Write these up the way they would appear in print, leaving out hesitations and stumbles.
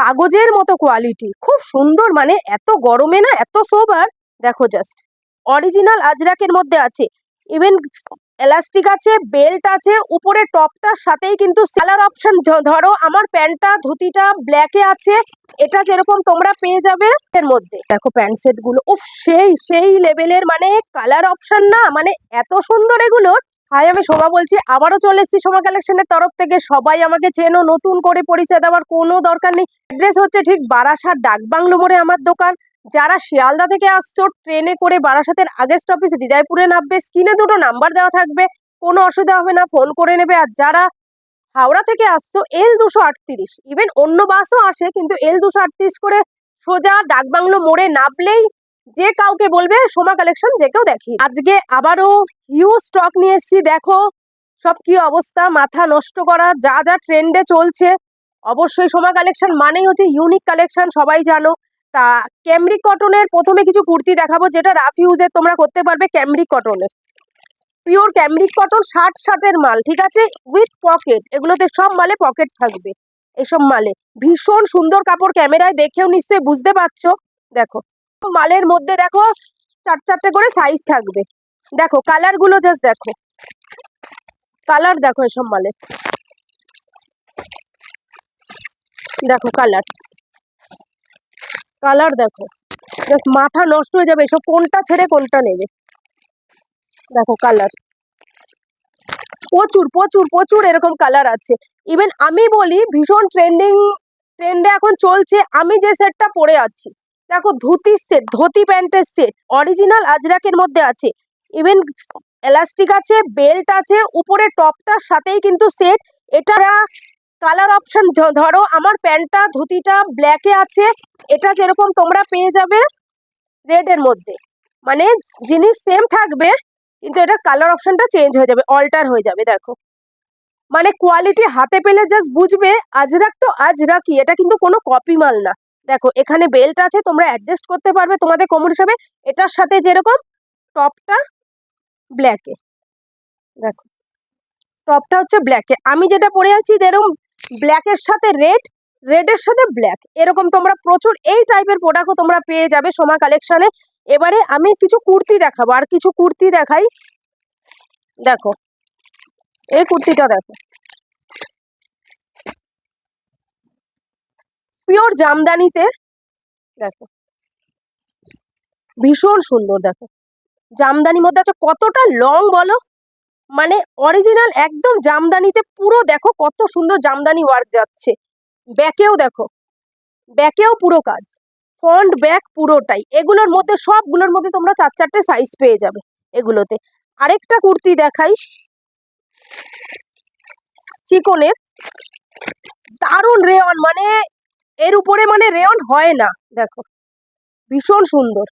কাগজের মতো কোয়ালিটি, খুব সুন্দর, মানে এত গরমে না এত সোবার। দেখো জাস্ট অরিজিনাল আজরাকের মধ্যে আছে, ইভেন এলাস্টিক আছে, বেল্ট আছে, উপরে টপটার সাথেই কিন্তু কালার অপশন। ধরো আমার প্যান্টটা ধুতিটা ব্ল্যাকে আছে, এটা যেরকম তোমরা পেয়ে যাবে এর মধ্যে। দেখো প্যান্ট সেট গুলো, উফ সেই সেই লেভেলের, মানে কালার অপশন না, মানে এত সুন্দর এগুলোর। হাই, আমি সোমা বলছি, আবারও চলে এসেছি সোমা কালেকশনের তরফ থেকে। সবাই আমাকে চেনো, নতুন করে পরিচয় দেওয়ার কোনো দরকার নেই। অ্যাড্রেস হচ্ছে ঠিক বারাসাত ডাকবাংলো মোড়ে আমার দোকান। যারা শিয়ালদা থেকে আসছো ট্রেনে করে বারাসাতের আগে স্টপেজ হৃদয়পুরে নামবে, স্ক্রিনে দুটো নাম্বার দেওয়া থাকবে, কোনো অসুবিধা হবে না, ফোন করে নেবে। আর যারা হাওড়া থেকে আসছো L238, ইভেন অন্য বাসও আসে, কিন্তু L238 করে সোজা ডাকবাংলো মোড়ে নামলেই যে কাউকে বলবে সোমা কালেকশন, যে কেউ দেখি। আজকে আবারও হিউজ স্টক নিয়ে এসেছি। দেখো সব কি অবস্থা, মাথা নষ্ট করা, যা যা ট্রেন্ডে চলছে। অবশ্যই সোমা কালেকশন মানেই হচ্ছে ইউনিক কালেকশন, সবাই জানো। তা ক্যামরিক কটনের প্রথমে কিছু কুর্তি দেখাবো, যেটা রাফ ইউজের তোমরা করতে পারবে। ক্যামরিক কটনের, পিওর ক্যামরিক কটন, 60-60 মাল, ঠিক আছে, উইথ পকেট। এগুলোতে সব মালে পকেট থাকবে। এসব মালে ভীষণ সুন্দর কাপড়, ক্যামেরায় দেখেও নিশ্চয়ই বুঝতে পারছো। দেখো মালের মধ্যে দেখো 4-4টে করে সাইজ থাকবে। দেখো কালার গুলো জাস্ট দেখো, কালার দেখো এসব মালে, দেখো কালার, কালার দেখো, জাস্ট মাথা নষ্ট হয়ে যাবে। এসব কোনটা ছেড়ে কোনটা নেবে, দেখো কালার, প্রচুর প্রচুর প্রচুর এরকম কালার আছে। ইভেন আমি বলি ভীষণ ট্রেন্ডে এখন চলছে, আমি যে সেটটা পরে আছি, দেখো ধুতির সেট, ধুতি প্যান্টের সেট, অরিজিনাল আজরাকের মধ্যে আছে, ইভেন এলাস্টিক আছে, বেল্ট আছে, উপরে টপটার সাথেই কিন্তু সেট। এটা কালার অপশন, ধরো আমার প্যান্টটা ধুতিটা ব্ল্যাকে আছে, এটা যেরকম তোমরা পেয়ে যাবে রেডের মধ্যে, মানে জিনিস সেম থাকবে, কিন্তু এটা কালার অপশনটা চেঞ্জ হয়ে যাবে, অল্টার হয়ে যাবে। দেখো মানে কোয়ালিটি হাতে পেলে জাস্ট বুঝবে আজরাক তো আজরাকই, এটা কিন্তু কোনো কপি মাল না। দেখো এখানে বেল্ট আছে, তোমরা অ্যাডজাস্ট করতে পারবে তোমাদের কোমর হিসাবে। এটার সাথে যেরকম টপটা ব্ল্যাকে, দেখো টপটা হচ্ছে ব্ল্যাকে, আমি যেটা পরে আছি যেরকম ব্ল্যাকের সাথে রেড, রেডের সাথে ব্ল্যাক, এরকম তোমরা প্রচুর এই টাইপের প্রোডাক্টও তোমরা পেয়ে যাবে সোমা কালেকশনে। এবারে আমি কিছু কুর্তি দেখাবো, আর কিছু কুর্তি দেখাই। দেখো এই কুর্তিটা দেখো, পিওর জামদানিতে, দেখো ভীষণ সুন্দর। দেখো জামদানির মধ্যে আছে, কতটা লং বলো, মানে অরিজিনাল একদম জামদানিতে পুরো। দেখো কত সুন্দর জামদানি ওয়ার্ক যাচ্ছে, ব্যাকেও দেখো, ব্যাকেও পুরো কাজ, ফ্রন্ট ব্যাক পুরোটাই। এগুলোর মধ্যে সবগুলোর মধ্যে তোমরা 4-4টে সাইজ পেয়ে যাবে এগুলোতে। আরেকটা কুর্তি দেখাই, চিকনের, দারুণ রেয়ন, মানে এর উপরে মানে রেয়ন হয় না। দেখো ভীষণ সুন্দর,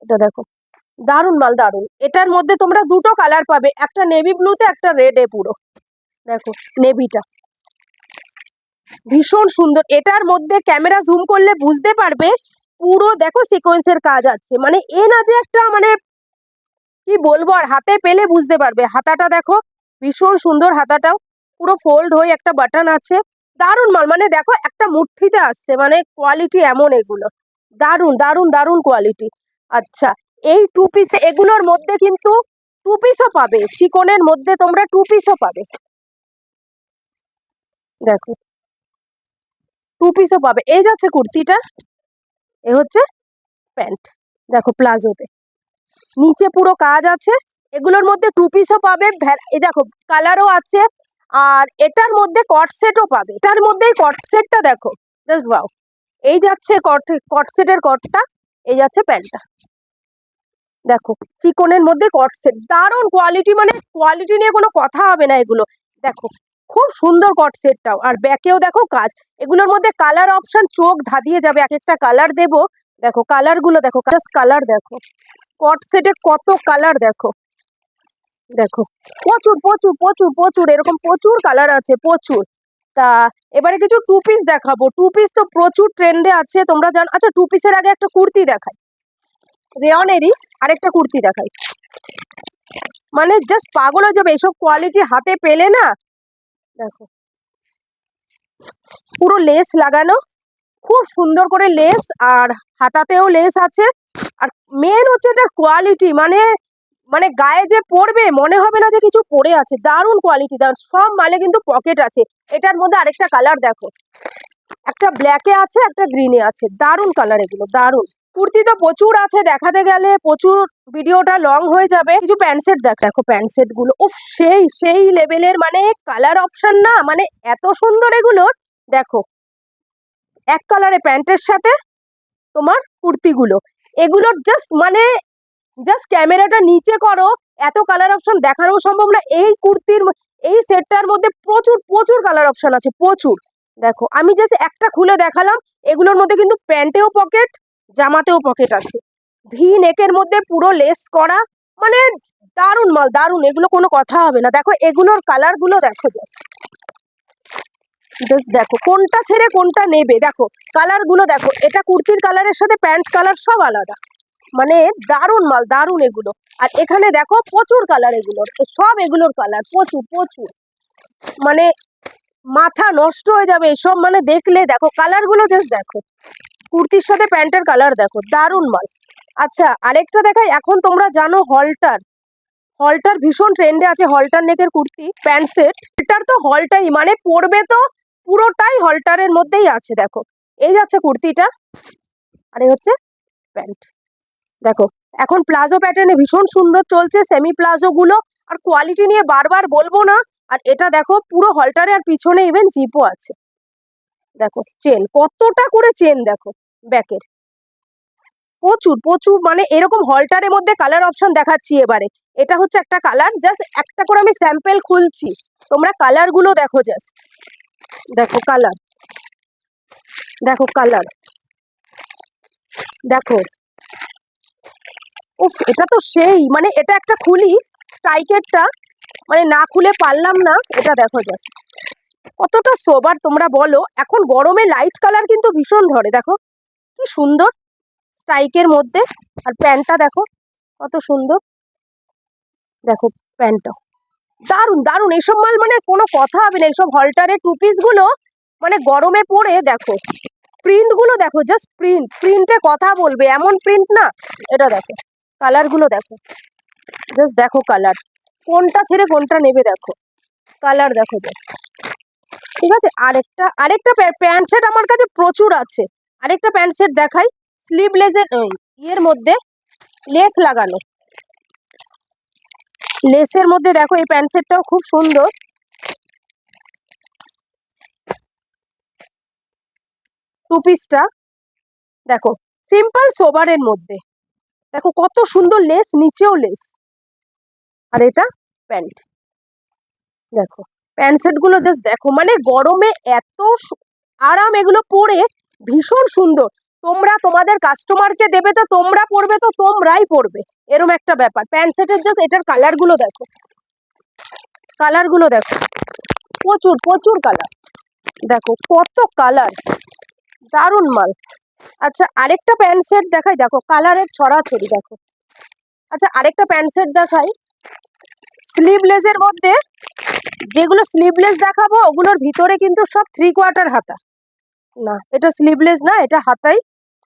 এটা দেখো দারুণ মাল, দারুণ। এটার মধ্যে তোমরা দুটো কালার পাবে, একটা নেভি ব্লুতে, একটা রেডে পুরো। দেখো নেভিটা ভীষণ সুন্দর, এটার মধ্যে ক্যামেরা জুম করলে বুঝতে পারবে পুরো। দেখো সিকোয়েন্সের কাজ আছে, মানে এ না যে একটা, মানে কি বলবো, আর হাতে পেলে বুঝতে পারবে। হাতাটা দেখো ভীষণ সুন্দর, হাতাটাও পুরো ফোল্ড হয়ে একটা বাটন আছে, দারুণ মাল। মানে দেখো একটা মুঠিতে আসছে, মানে কোয়ালিটি এমন এগুলো, দারুণ দারুণ দারুণ কোয়ালিটি। আচ্ছা এই টু পিস, এগুলোর মধ্যে কিন্তু টু পিসও পাবে, চিকনের মধ্যে তোমরা টু পিসও পাবে। দেখো টু পিসও পাবে। এই যাচ্ছে কুর্তিটা, এ হচ্ছে প্যান্ট, দেখো প্লাজোতে নিচে পুরো কাজ আছে। এগুলোর মধ্যে টু পিসও পাবে, এই দেখো কালারও আছে। আর এটার মধ্যে কট সেটও পাবে, এটার মধ্যেই কট সেটটা দেখো জাস্ট ওয়াও। এই যাচ্ছে কট সেটের কটটা, এই যাচ্ছে প্যান্টটা, দেখো চিকনের মধ্যে কট সেট, দারুণ কোয়ালিটি, মানে কোয়ালিটি নিয়ে কোনো কথা হবে না এগুলো। দেখো খুব সুন্দর কট সেটটাও, আর ব্যাকেও দেখো কাজ। এগুলোর মধ্যে কালার অপশন চোখ ধাঁধিয়ে যাবে, এক একটা কালার দেবো। দেখো কালার গুলো দেখো, কালার দেখো, কট সেটে কত কালার দেখো, দেখো প্রচুর প্রচুর প্রচুর প্রচুর এরকম প্রচুর কালার আছে, প্রচুর। তা এবারে কিছু টু পিস দেখাবো, টু পিস তো প্রচুর ট্রেন্ডে আছে তোমরা জানো। আচ্ছা টু পিসের আগে একটা কুর্তি দেখাই, রেয়নেরই আরেকটা কুর্তি দেখাই, মানে জাস্ট পাগল হয়ে যাবে এসব কোয়ালিটি হাতে পেলে না। দেখো পুরো লেস লাগানো, খুব সুন্দর করে লেস, আর হাতাতেও লেস আছে। আর মেন হচ্ছে এটার কোয়ালিটি, মানে মানে গায়ে যে পরবে মনে হবে না যে কিছু পরে আছে, দারুণ কোয়ালিটি, দারুণ। সব মালে কিন্তু পকেট আছে। এটার মধ্যে আরেকটা কালার দেখো, একটা ব্ল্যাকে আছে, একটা গ্রিনে আছে, দারুণ কালার এগুলো, দারুণ। কুর্তি তো প্রচুর আছে, দেখাতে গেলে প্রচুর, ভিডিওটা লং হয়ে যাবে। কিছু প্যান্ট সেট দেখো, প্যান্ট সেট গুলো উফ, সেই সেই লেভেলের, মানে কালার অপশন না, মানে এত সুন্দর এগুলোর। দেখো, এক কালারে প্যান্টের সাথে তোমার কুর্তিগুলো, এগুলোর জাস্ট মানে জাস্ট ক্যামেরাটা নিচে করো, এত কালার অপশন দেখানো সম্ভব না। এই কুর্তির এই সেটটার মধ্যে প্রচুর প্রচুর কালার অপশন আছে, প্রচুর। দেখো, আমি জাস্ট একটা খুলে দেখালাম, এগুলোর মধ্যে কিন্তু প্যান্টেও পকেট, জামাতেও পকেট আছে। ভি নেকের মধ্যে পুরো লেস করা, মানে দারুণ মাল, দারুণ, এগুলো কোনো কথা হবে না। দেখো এগুলোর কালার গুলো দেখো, জাস্ট দেখো কোনটা ছেড়ে কোনটা নেবে। দেখো কালার গুলো দেখো, এটা কুর্তির কালারের সাথে প্যান্ট কালার সব আলাদা, মানে দারুণ মাল, দারুণ এগুলো। আর এখানে দেখো প্রচুর কালার এগুলোর, সব এগুলোর কালার প্রচুর প্রচুর, মানে মাথা নষ্ট হয়ে যাবে এসব, মানে দেখলে। দেখো কালার গুলো জাস্ট দেখো, কুর্তির সাথে প্যান্টের কালার দেখো, দারুণ মাল। আচ্ছা, আরেকটা দেখাই। এখন তোমরা জানো হলটার, হলটার ভীষণ ট্রেন্ডে আছে, হলটার নেকের কুর্তি প্যান্ট সেট। হলটার তো হলটাই, মানে পরবে তো পুরোটাই হলটারের মধ্যেই আছে। দেখো এই যাচ্ছে কুর্তিটা, আর এই হচ্ছে প্যান্ট। দেখো এখন প্লাজো প্যাটার্নে ভীষণ সুন্দর চলছে সেমি প্লাজো গুলো, আর কোয়ালিটি নিয়ে বারবার বলবো না। আর এটা দেখো পুরো হলটারে, আর পিছনে ইভেন জিপও আছে। দেখো চেন, কতটা করে চেন দেখো ব্যাকের, প্রচুর প্রচুর, মানে এরকম হলটারের মধ্যে কালার অপশন দেখাচ্ছি এবারে। এটা হচ্ছে একটা কালার, জাস্ট একটা করে আমি স্যাম্পল খুলছি, তোমরা কালার গুলো দেখো জাস্ট। দেখো কালার, দেখো কালার, দেখো উফ, এটা তো সেই, মানে এটা একটা খুলি টাইকেটটা, মানে না খুলে পারলাম না। এটা দেখো জাস্ট কতটা সোবার, তোমরা বলো। এখন গরমে লাইট কালার কিন্তু ভীষণ ধরে। দেখো কি সুন্দর স্ট্রাইকের মধ্যে, আর প্যান্টটা দেখো কত সুন্দর। দেখো প্যান্টটা দারুণ দারুণ, এসব মাল মানে কোনো কথা হবে না। এইসব হলটারের টু পিস গুলো মানে গরমে পরে দেখো, প্রিন্ট গুলো দেখো, জাস্ট প্রিন্ট, প্রিন্টে কথা বলবে এমন প্রিন্ট না। এটা দেখো কালার গুলো দেখো, জাস্ট দেখো কালার, কোনটা ছেড়ে কোনটা নেবে। দেখো কালার দেখো জাস্ট, ঠিক আছে। আরেকটা আরেকটা প্যান্ট সেট আমার কাছে প্রচুর আছে। আরেকটা প্যান্ট সেট দেখাই, স্লিভলেসের ইয়ের মধ্যে লেস লাগানো, লেসের মধ্যে দেখো এই প্যান্ট সেটটাও খুব সুন্দর। টু পিসটা দেখো সিম্পল সোবারের মধ্যে, দেখো কত সুন্দর লেস, নিচেও লেস, আর এটা প্যান্ট। দেখো প্যান্ট সেট গুলো জাস্ট দেখো, মানে গরমে এত আরাম, এগুলো পরে ভীষণ সুন্দর। তোমরা তোমাদের কাস্টমারকে দেবে তো তোমরা পরবে, তো তোমরাই পরবে, এরম একটা ব্যাপার। প্যান্ট সেটের জাস্ট এটার কালার গুলো দেখো, কালার গুলো দেখো, প্রচুর প্রচুর কালার, দেখো কত কালার, দারুণ মাল। আচ্ছা আরেকটা প্যান্ট সেট দেখাই, দেখো কালারের ছড়াছড়ি দেখো। আচ্ছা আরেকটা প্যান্ট সেট দেখাই, স্লিভলেসের মধ্যে। যেগুলো স্লিভলেস দেখাবো ওগুলোর ভিতরে কিন্তু সব 3/4 হাতা, না এটা স্লিভলেস না, এটা হাতাই,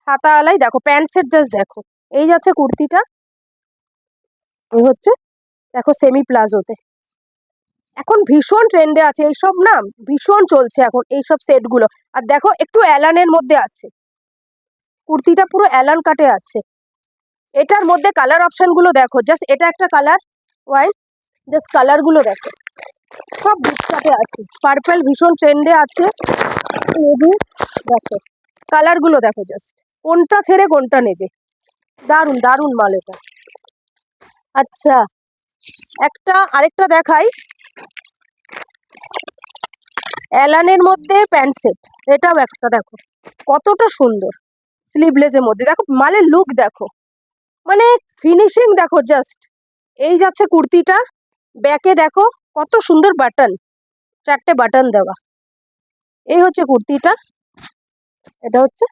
হাতাওয়ালাই। দেখো প্যান্ট সেট জাস্ট দেখো, এই যাচ্ছে কুর্তিটা, এই হচ্ছে দেখো সেমি প্লাজোতে। এখন ভীষণ ট্রেন্ডে আছে এইসব, না ভীষণ চলছে এখন এইসব সেট গুলো। আর দেখো একটু অ্যালানের মধ্যে আছে, কুর্তিটা পুরো অ্যালান কাটে আছে। এটার মধ্যে কালার অপশন গুলো দেখো, জাস্ট এটা একটা কালার হোয়াইট, জাস্ট কালার গুলো দেখো, সব বিটকাটে আছে। পার্পল ভীষণ ট্রেন্ডে আছে, দেখো কালার গুলো দেখো, জাস্ট কোনটা ছেড়ে কোনটা নেবে, দারুন দারুন মাল এটা। আচ্ছা একটা আরেকটা দেখাই, অ্যালানের মধ্যে প্যান্ট সেট, এটাও একটা দেখো কতটা সুন্দর, স্লিভলেসের মধ্যে। দেখো মালের লুক দেখো, মানে ফিনিশিং দেখো জাস্ট। এই যাচ্ছে কুর্তিটা, ব্যাকে দেখো কত সুন্দর বাটন, 4টে বাটন দেওয়া। এই হচ্ছে কুর্তিটা, এটা হচ্ছে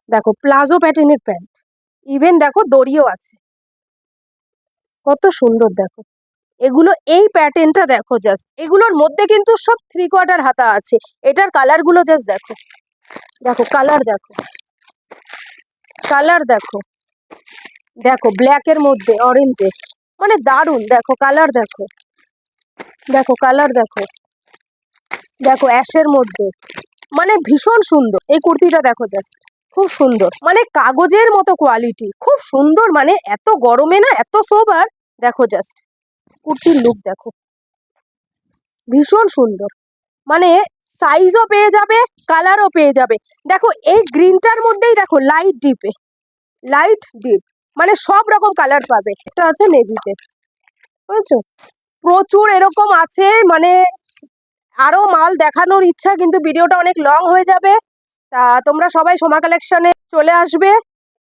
দেখো প্লাজো প্যাটার্নের প্যান্ট, ইভেন দেখো দড়িও আছে, কত সুন্দর দেখো। এগুলো এই প্যাটার্নটা দেখো জাস্ট, এগুলোর মধ্যে কিন্তু সব 3/4 হাতা আছে। এটার কালার গুলো জাস্ট দেখো, দেখো কালার দেখো, কালার দেখো, দেখো ব্ল্যাকের মধ্যে অরেঞ্জে, মানে দারুণ। দেখো কালার দেখো, দেখো কালার দেখো, দেখো অ্যাশের মধ্যে, মানে ভীষণ সুন্দর। এই কুর্তিটা দেখো জাস্ট, খুব সুন্দর, মানে কাগজের মতো কোয়ালিটি, খুব সুন্দর। মানে এত গরমে না এত সোবার। দেখো জাস্ট কুর্তির লুক দেখো, ভীষণ সুন্দর। মানে সাইজও পেয়ে যাবে, কালারও পেয়ে যাবে। দেখো এই গ্রিনটার মধ্যেই দেখো লাইট ডিপে, লাইট ডিপ, মানে সব রকম কালার পাবে। এটা আছে নেভিতে, বুঝেছো? প্রচুর এরকম আছে, মানে আরো মাল দেখানোর ইচ্ছা, কিন্তু ভিডিওটা অনেক লং হয়ে যাবে। তা তোমরা সবাই সোমা কালেকশনে চলে আসবে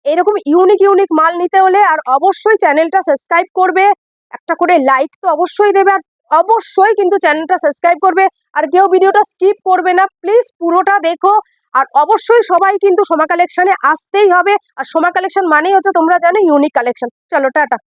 এরকম ইউনিক ইউনিক মাল নিতে হলে। আর অবশ্যই চ্যানেলটা সাবস্ক্রাইব করবে, একটা করে লাইক তো অবশ্যই দেবে, আর অবশ্যই কিন্তু চ্যানেলটা সাবস্ক্রাইব করবে। আর কেউ ভিডিওটা স্কিপ করবে না, প্লিজ পুরোটা দেখো। আর অবশ্যই সবাই কিন্তু সোমা কালেকশনে আসতেই হবে। আর সোমা কালেকশন মানেই হচ্ছে তোমরা জানো ইউনিক কালেকশন। চলো টাটা।